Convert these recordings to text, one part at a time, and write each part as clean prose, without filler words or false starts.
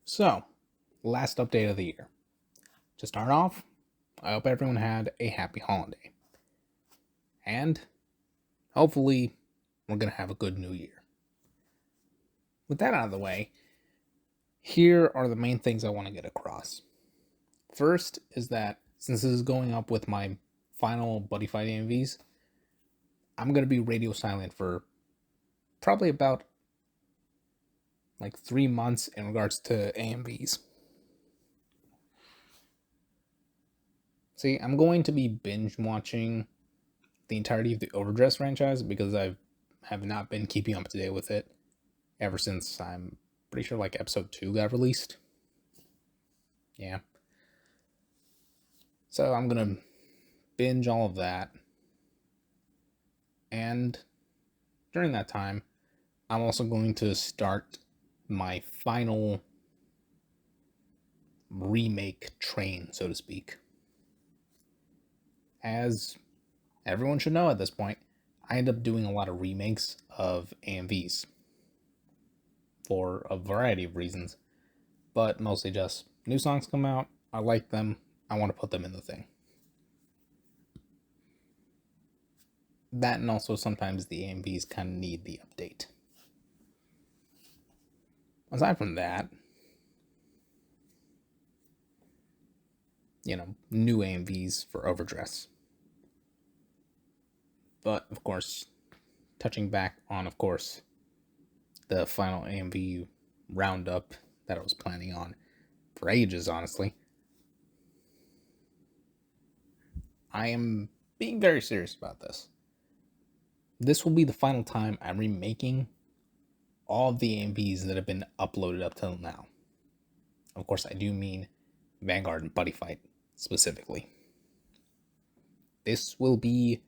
So, last update of the year. To start off, I hope everyone had a happy holiday. And hopefully, we're going to have a good new year. With that out of the way, here are the main things I want to get across. First is that since this is going up with my final Buddy Fight AMVs, I'm going to be radio silent for probably about 3 months in regards to AMVs. See, I'm going to be binge watching the entirety of the Overdress franchise because I have not been keeping up to date with it ever since I'm pretty sure episode 2 got released. Yeah. So I'm gonna binge all of that. And during that time, I'm also going to start my final remake train, so to speak. As everyone should know at this point, I end up doing a lot of remakes of AMVs for a variety of reasons, but mostly just new songs come out, I like them, I want to put them in the thing. That and also sometimes the AMVs kind of need the update. Aside from that, new AMVs for Overdress. But, of course, touching back on, the final AMV roundup that I was planning on for ages, honestly. I am being very serious about this. This will be the final time I'm remaking all of the AMVs that have been uploaded up till now. Of course, I do mean Vanguard and Buddy Fight specifically. This will be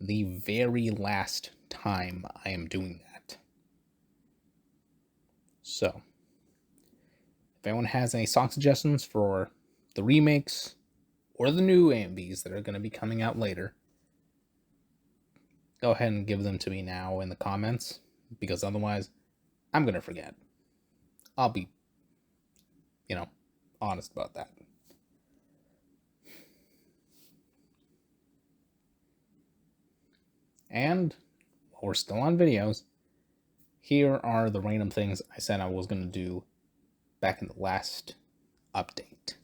the very last time I am doing that. So, if anyone has any song suggestions for the remakes or the new AMVs that are going to be coming out later, go ahead and give them to me now in the comments, because otherwise I'm going to forget. I'll be, honest about that. And while we're still on videos, here are the random things I said I was going to do back in the last update.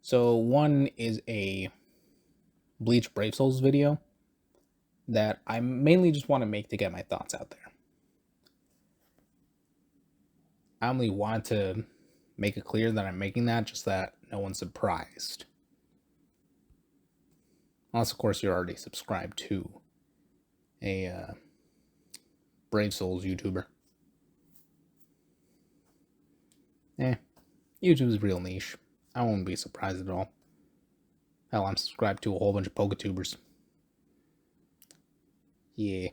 So one is a Bleach Brave Souls video that I mainly just want to make to get my thoughts out there. I only want to make it clear that I'm making that, just that no one's surprised. Unless, of course, you're already subscribed to a Brave Souls YouTuber. YouTube's real niche. I won't be surprised at all. Hell, I'm subscribed to a whole bunch of Poketubers. Yeah.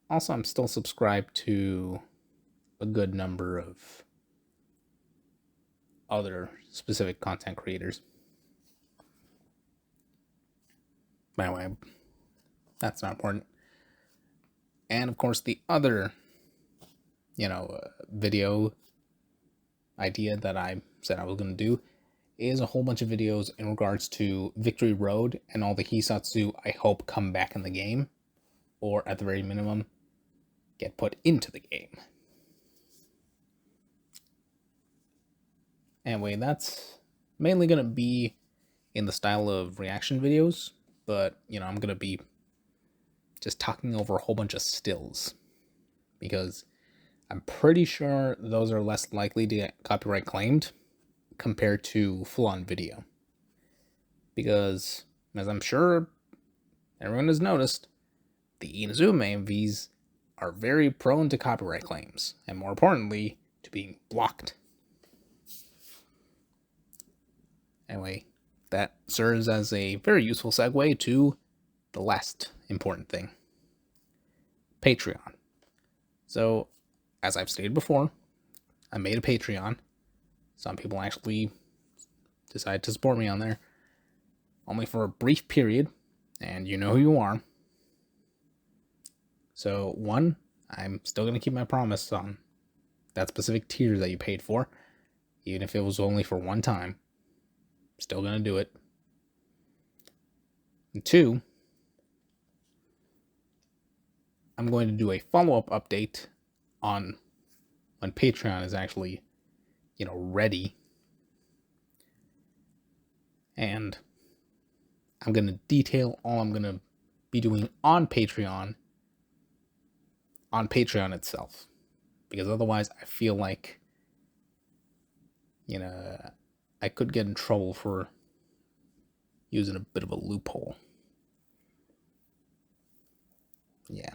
Also, I'm still subscribed to a good number of other specific content creators. But anyway, that's not important. And of course, the other, video idea that I said I was going to do is a whole bunch of videos in regards to Victory Road and all the Hisatsu I hope come back in the game, or at the very minimum, get put into the game. Anyway, that's mainly going to be in the style of reaction videos, but, I'm going to be just talking over a whole bunch of stills, because I'm pretty sure those are less likely to get copyright claimed compared to full-on video. Because, as I'm sure everyone has noticed, the Inazuma AMVs are very prone to copyright claims, and more importantly, to being blocked. Anyway, that serves as a very useful segue to the last important thing. Patreon. So, as I've stated before, I made a Patreon. Some people actually decided to support me on there, only for a brief period, and you know who you are. So, one, I'm still going to keep my promise on that specific tier that you paid for, even if it was only for one time. Still gonna do it. And two, I'm going to do a follow-up update on when Patreon is actually, ready. And I'm going to detail all I'm going to be doing on Patreon itself. Because otherwise I feel like, I could get in trouble for using a bit of a loophole. Yeah.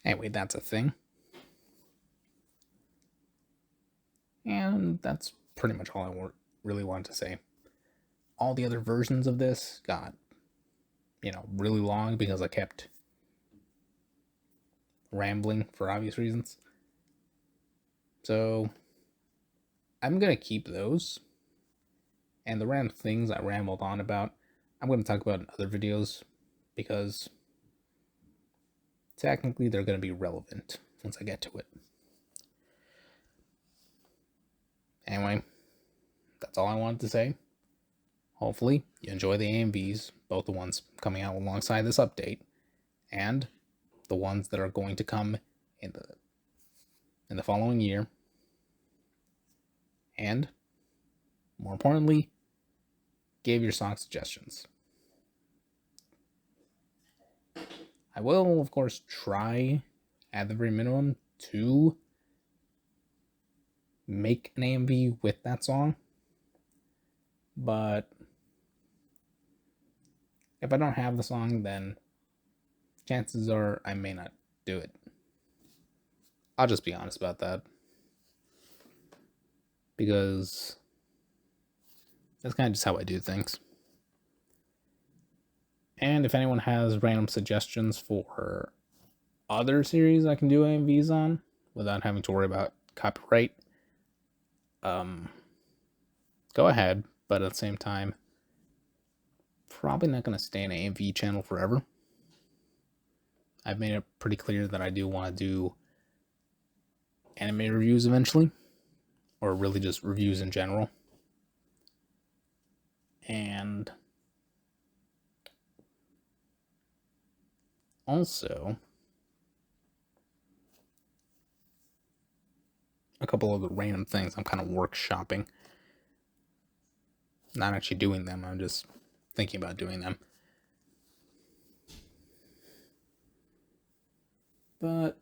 Anyway, that's a thing. And that's pretty much all I really wanted to say. All the other versions of this got, really long because I kept rambling for obvious reasons. So I'm going to keep those. And the random things I rambled on about, I'm going to talk about in other videos because technically they're going to be relevant once I get to it. Anyway, that's all I wanted to say. Hopefully you enjoy the AMVs, both the ones coming out alongside this update and the ones that are going to come in the following year. And more importantly, give your song suggestions. I will, of course, try at the very minimum to make an AMV with that song. But if I don't have the song, then chances are I may not do it. I'll just be honest about that. Because that's kind of just how I do things. And if anyone has random suggestions for other series I can do AMVs on without having to worry about copyright, go ahead. But at the same time, probably not going to stay an AMV channel forever. I've made it pretty clear that I do want to do anime reviews eventually, or really just reviews in general. And also, a couple of the random things I'm kind of workshopping. Not actually doing them, I'm just thinking about doing them. But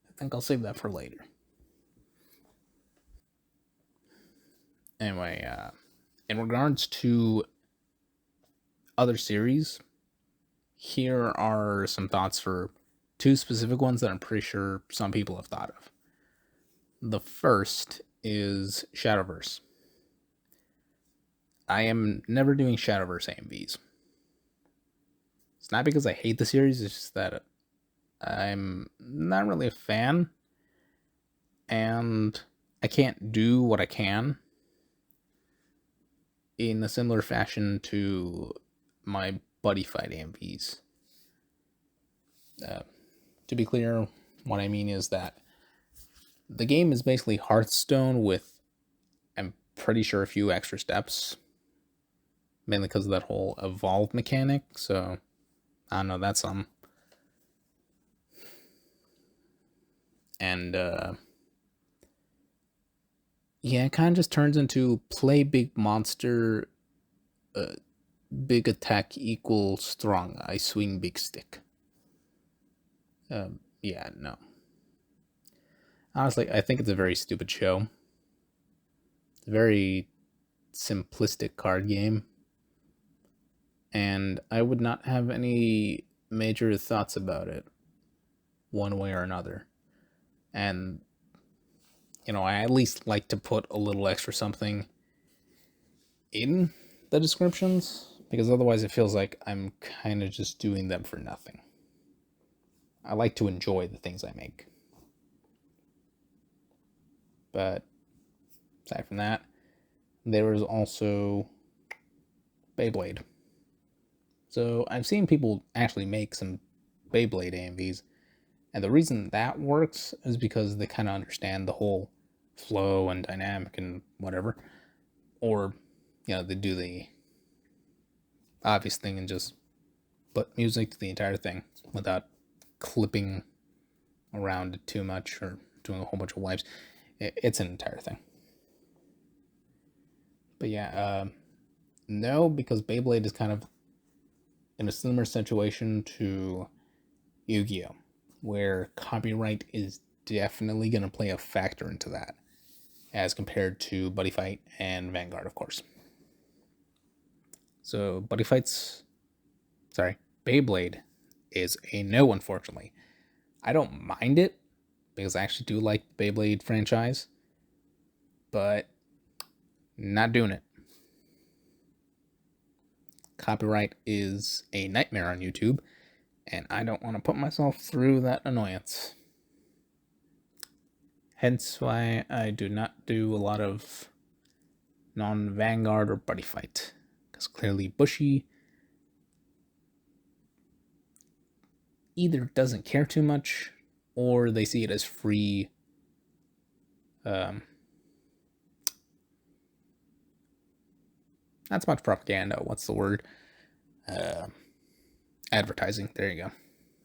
I think I'll save that for later. Anyway, in regards to other series, here are some thoughts for two specific ones that I'm pretty sure some people have thought of. The first is Shadowverse. I am never doing Shadowverse AMVs. It's not because I hate the series, it's just that I'm not really a fan, and I can't do what I can in a similar fashion to my buddy fight AMVs. To be clear, what I mean is that the game is basically Hearthstone with, I'm pretty sure, a few extra steps, mainly because of that whole evolve mechanic. So I don't know, that's some. And yeah, it kind of just turns into play big monster, big attack equals strong. I swing big stick. Yeah, no. Honestly, I think it's a very stupid show. It's a very simplistic card game. And I would not have any major thoughts about it one way or another. And, I at least like to put a little extra something in the descriptions, because otherwise it feels like I'm kind of just doing them for nothing. I like to enjoy the things I make. But aside from that, there is also Beyblade. So I've seen people actually make some Beyblade AMVs. And the reason that works is because they kind of understand the whole flow and dynamic and whatever. Or, they do the obvious thing and just put music to the entire thing without clipping around it too much or doing a whole bunch of wipes. It's an entire thing. But yeah, no, because Beyblade is kind of in a similar situation to Yu-Gi-Oh, where copyright is definitely going to play a factor into that, as compared to Buddy Fight and Vanguard, of course. So Beyblade is a no, unfortunately. I don't mind it, because I actually do like the Beyblade franchise, but not doing it. Copyright is a nightmare on YouTube, and I don't want to put myself through that annoyance. Hence why I do not do a lot of non-Vanguard or Buddy Fight, because clearly Bushy either doesn't care too much, or they see it as free not so much propaganda, what's the word? Advertising, there you go.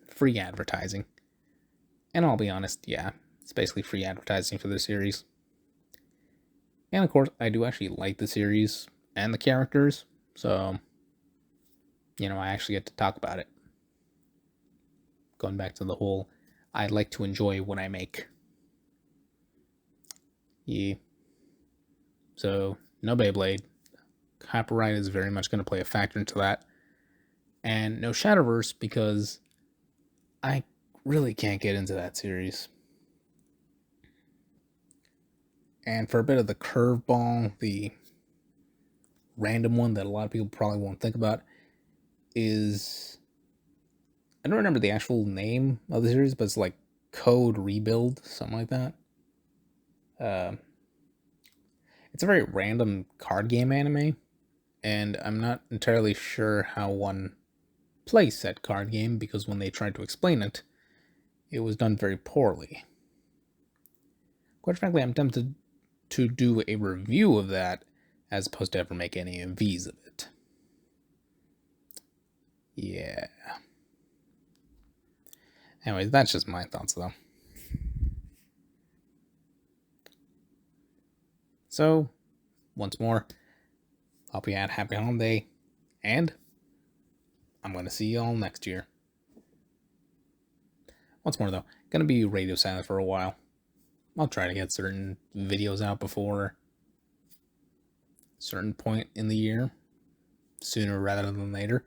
Free advertising. And I'll be honest, yeah, it's basically free advertising for the series. And of course, I do actually like the series and the characters, so, I actually get to talk about it. Going back to the whole, I like to enjoy what I make. Yeah. So, no Beyblade. Copyright is very much going to play a factor into that. And no Shadowverse, because I really can't get into that series. And for a bit of the curveball, the random one that a lot of people probably won't think about is, I don't remember the actual name of the series, but it's like Code Rebuild, something like that. It's a very random card game anime, and I'm not entirely sure how one plays said card game, because when they tried to explain it, it was done very poorly. Quite frankly, I'm tempted to do a review of that as opposed to ever make any MVs of it. Yeah. Anyways, that's just my thoughts, though. So, once more, hope you had a happy holiday, and I'm going to see you all next year. Once more, though, going to be radio silent for a while. I'll try to get certain videos out before a certain point in the year, sooner rather than later.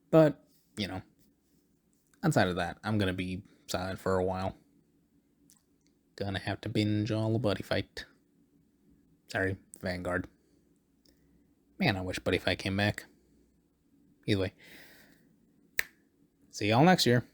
But, outside of that, I'm going to be silent for a while. Gonna have to binge all the Buddy Fight. Sorry, Vanguard. Man, I wish Buddy Fight came back. Either way, see y'all next year.